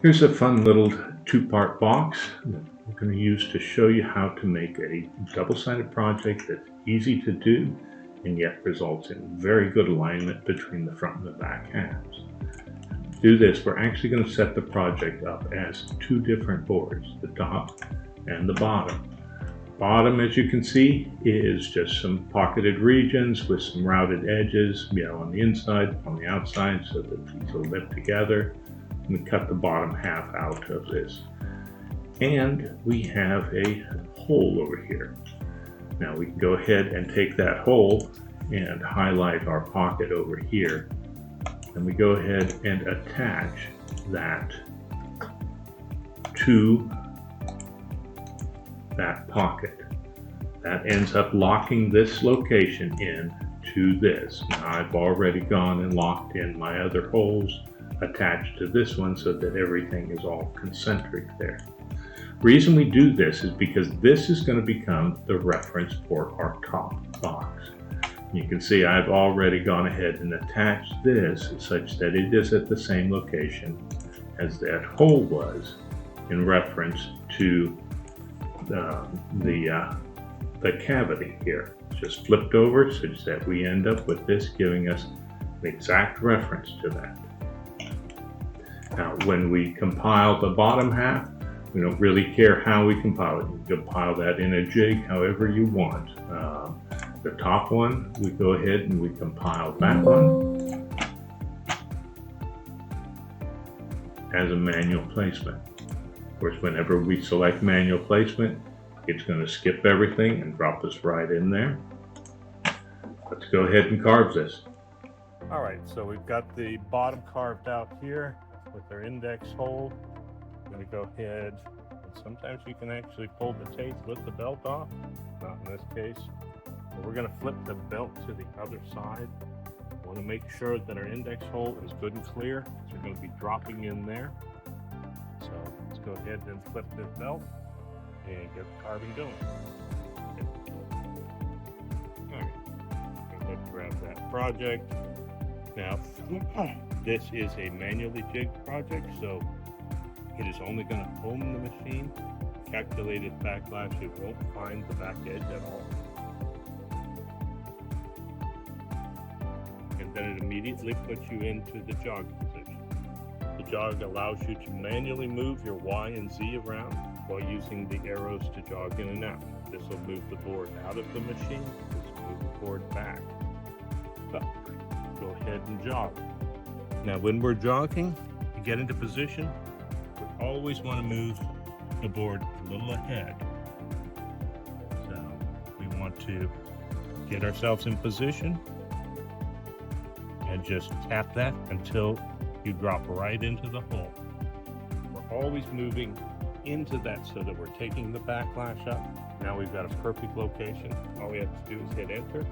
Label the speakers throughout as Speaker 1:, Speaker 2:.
Speaker 1: Here's a fun little two-part box that we're going to use to show you how to make a double-sided project that's easy to do and yet results in very good alignment between the front and the back halves. To do this, we're actually going to set the project up as two different boards, the top and the bottom. Bottom, as you can see, is just some pocketed regions with some routed edges, on the inside, on the outside, so that these will live together. We cut the bottom half out of this. And we have a hole over here. Now we can go ahead and take that hole and highlight our pocket over here. And we go ahead and attach that to that pocket. That ends up locking this location in to this. Now I've already gone and locked in my other holes attached to this one so that everything is all concentric there. Reason we do this is because this is going to become the reference for our top box. You can see I've already gone ahead and attached this such that it is at the same location as that hole was in reference to the cavity here. Just flipped over such that we end up with this giving us an exact reference to that. Now, when we compile the bottom half, we don't really care how we compile it. You compile that in a jig however you want. The top one, we go ahead and we compile that one as a manual placement. Of course, whenever we select manual placement, it's going to skip everything and drop us right in there. Let's go ahead and carve this.
Speaker 2: All right, so we've got the bottom carved out here with our index hole. I'm going to go ahead, and sometimes you can actually pull the tape with the belt off, not in this case. But we're going to flip the belt to the other side. We want to make sure that our index hole is good and clear, so we're going to be dropping in there. So let's go ahead and flip this belt and get the carving going. All right, let's grab that project. Now, this is a manually jigged project, so it is only going to home the machine. Calculated backlash, it won't find the back edge at all. And then it immediately puts you into the jog position. The jog allows you to manually move your Y and Z around while using the arrows to jog in and out. This will move the board out of the machine. This will move the board back. So, go ahead and jog. Now when we're jogging, to get into position, we always want to move the board a little ahead. So we want to get ourselves in position and just tap that until you drop right into the hole. We're always moving into that so that we're taking the backlash up. Now we've got a perfect location. All we have to do is hit enter,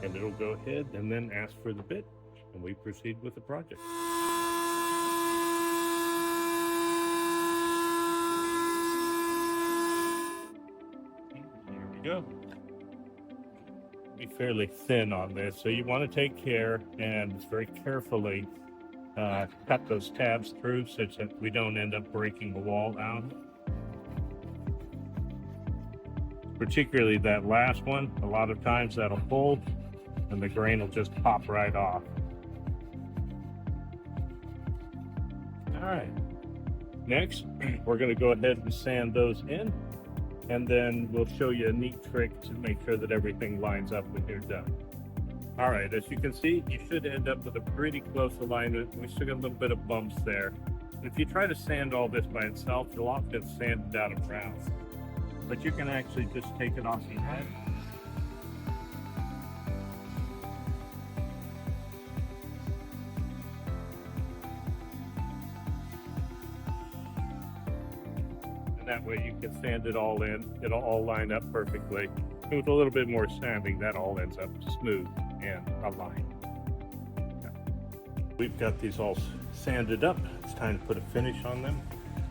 Speaker 2: and it'll go ahead and then ask for the bit, and we proceed with the project. Here we go. Be fairly thin on this, so you want to take care and very carefully cut those tabs through such that we don't end up breaking the wall out. Particularly that last one, a lot of times that'll pull and the grain will just pop right off. All right, next we're going to go ahead and sand those in, and then we'll show you a neat trick to make sure that everything lines up when you're done. All right, as you can see, you should end up with a pretty close alignment. We still got a little bit of bumps there. If you try to sand all this by itself, you'll often sand it out of round. But you can actually just take it off the head. And that way you can sand it all in. It'll all line up perfectly. And with a little bit more sanding, that all ends up smooth and aligned. We've got these all sanded up. It's time to put a finish on them.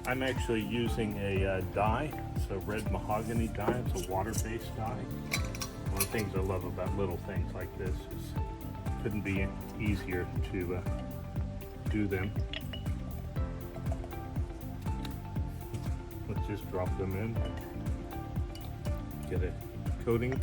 Speaker 2: I'm actually using a dye. It's a red mahogany dye. It's a water-based dye. One of the things I love about little things like this is it couldn't be easier to do them. just drop them in, get a coating.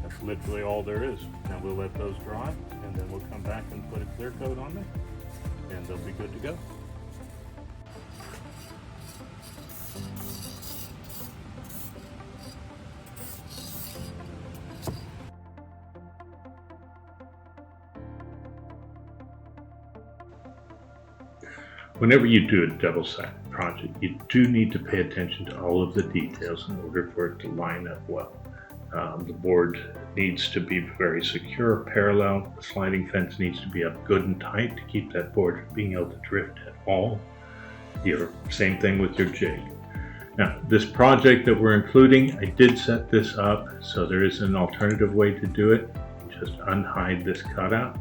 Speaker 2: That's literally all there is. Now we'll let those dry, and then we'll come back and put a clear coat on there, and they'll be good to go.
Speaker 1: Whenever you do a double-sided project, you do need to pay attention to all of the details in order for it to line up well. The board needs to be very secure, parallel. The sliding fence needs to be up good and tight to keep that board from being able to drift at all. Same thing with your jig. Now, this project that we're including, I did set this up so there is an alternative way to do it. Just unhide this cutout.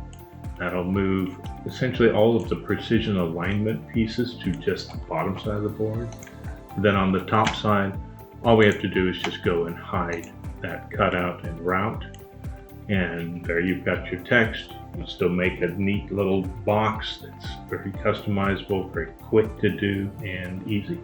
Speaker 1: That'll move essentially all of the precision alignment pieces to just the bottom side of the board. And then on the top side, all we have to do is just go and hide that cutout and route. And there you've got your text. You still make a neat little box that's very customizable, very quick to do, and easy.